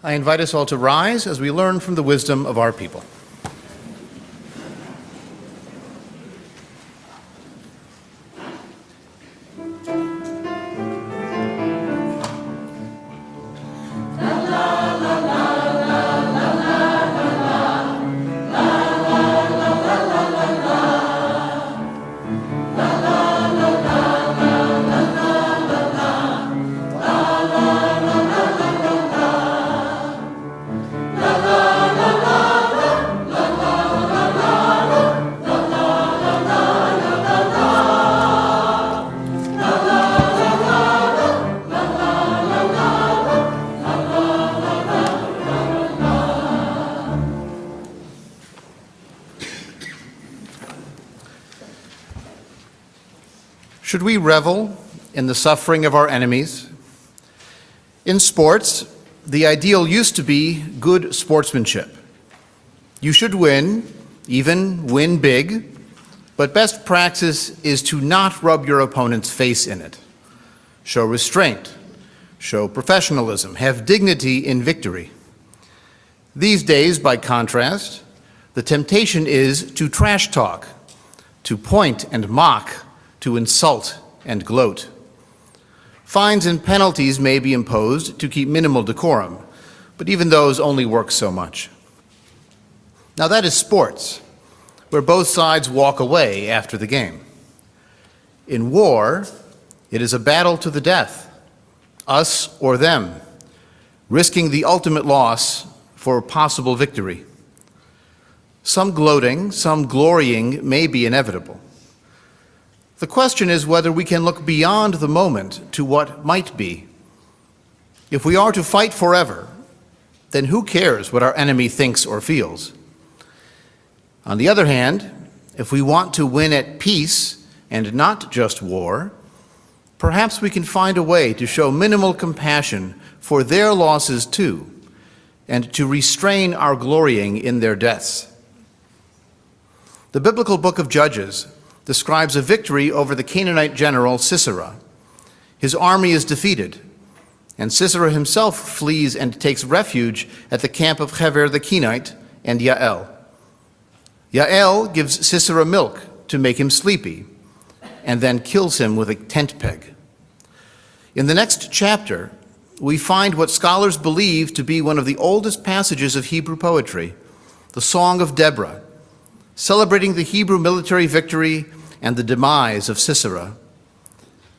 I invite us all to rise as we learn from the wisdom of our people. Should we revel in the suffering of our enemies? In sports, the ideal used to be good sportsmanship. You should win, even win big, but best practice is to not rub your opponent's face in it. Show restraint, show professionalism, have dignity in victory. These days, by contrast, the temptation is to trash talk, to point and mock, to insult and gloat. Fines and penalties may be imposed to keep minimal decorum, but even those only work so much. Now that is sports, where both sides walk away after the game. In war, it is a battle to the death, us or them, risking the ultimate loss for possible victory. Some gloating, some glorying may be inevitable. The question is whether we can look beyond the moment to what might be. If we are to fight forever, then who cares what our enemy thinks or feels? On the other hand, if we want to win at peace and not just war, perhaps we can find a way to show minimal compassion for their losses too, and to restrain our glorying in their deaths. The biblical book of Judges describes a victory over the Canaanite general Sisera. His army is defeated, and Sisera himself flees and takes refuge at the camp of Heber the Kenite and Yael. Yael gives Sisera milk to make him sleepy, and then kills him with a tent peg. In the next chapter, we find what scholars believe to be one of the oldest passages of Hebrew poetry, the Song of Deborah, celebrating the Hebrew military victory and the demise of Sisera.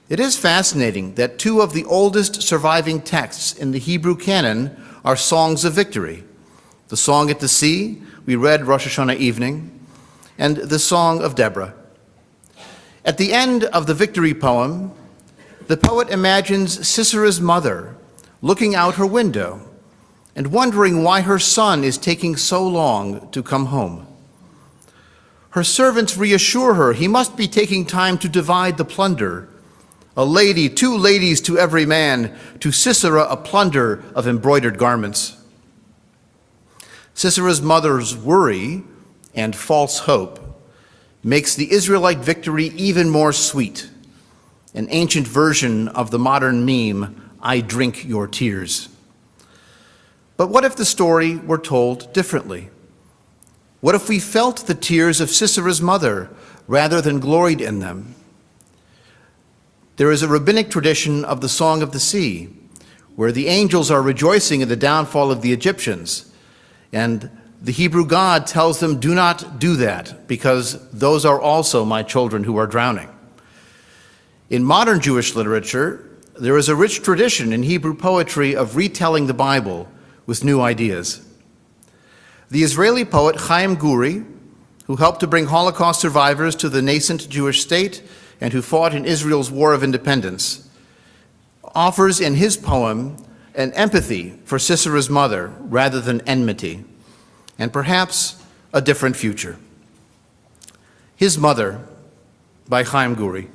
It is fascinating that two of the oldest surviving texts in the Hebrew canon are songs of victory. The Song at the Sea, we read Rosh Hashana evening, and the Song of Deborah. At the end of the victory poem, the poet imagines Sisera's mother looking out her window and wondering why her son is taking so long to come home. Her servants reassure her he must be taking time to divide the plunder. A lady, 2 ladies to every man, to Sisera a plunder of embroidered garments. Sisera's mother's worry and false hope makes the Israelite victory even more sweet, an ancient version of the modern meme, "I drink your tears." But what if the story were told differently? What if we felt the tears of Sisera's mother rather than gloried in them? There is a rabbinic tradition of the Song of the Sea, where the angels are rejoicing in the downfall of the Egyptians, and the Hebrew God tells them, "Do not do that, because those are also my children who are drowning." In modern Jewish literature, there is a rich tradition in Hebrew poetry of retelling the Bible with new ideas. The Israeli poet Chaim Guri, who helped to bring Holocaust survivors to the nascent Jewish state and who fought in Israel's War of Independence, offers in his poem an empathy for Sisera's mother rather than enmity, and perhaps a different future. His Mother, by Chaim Guri.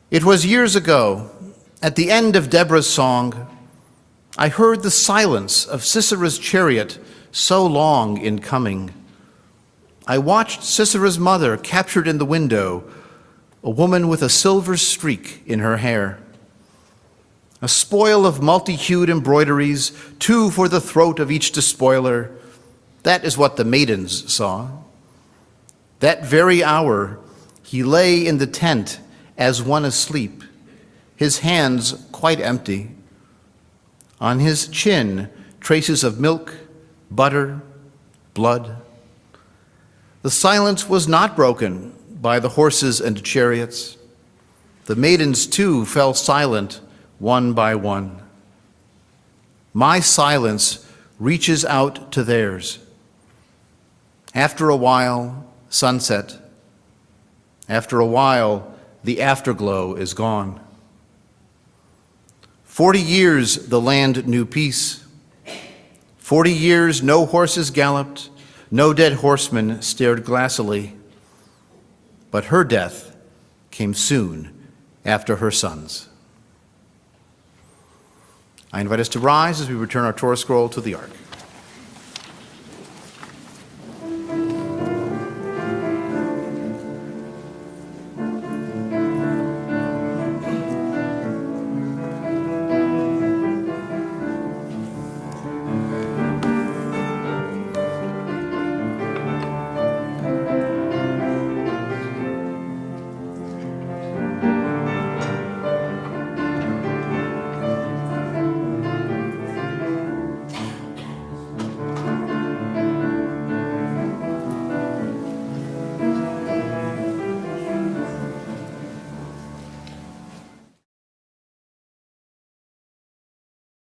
It was years ago, at the end of Deborah's song, I heard the silence of Sisera's chariot so long in coming. I watched Sisera's mother captured in the window, a woman with a silver streak in her hair. A spoil of multi-hued embroideries, 2 for the throat of each despoiler. That is what the maidens saw. That very hour he lay in the tent as one asleep, his hands quite empty. On his chin, traces of milk, butter, blood. The silence was not broken by the horses and chariots. The maidens too fell silent one by one. My silence reaches out to theirs. After a while, sunset. After a while, the afterglow is gone. 40 years the land knew peace. 40 years no horses galloped, no dead horsemen stared glassily. But her death came soon after her sons. I invite us to rise as we return our Torah scroll to the Ark.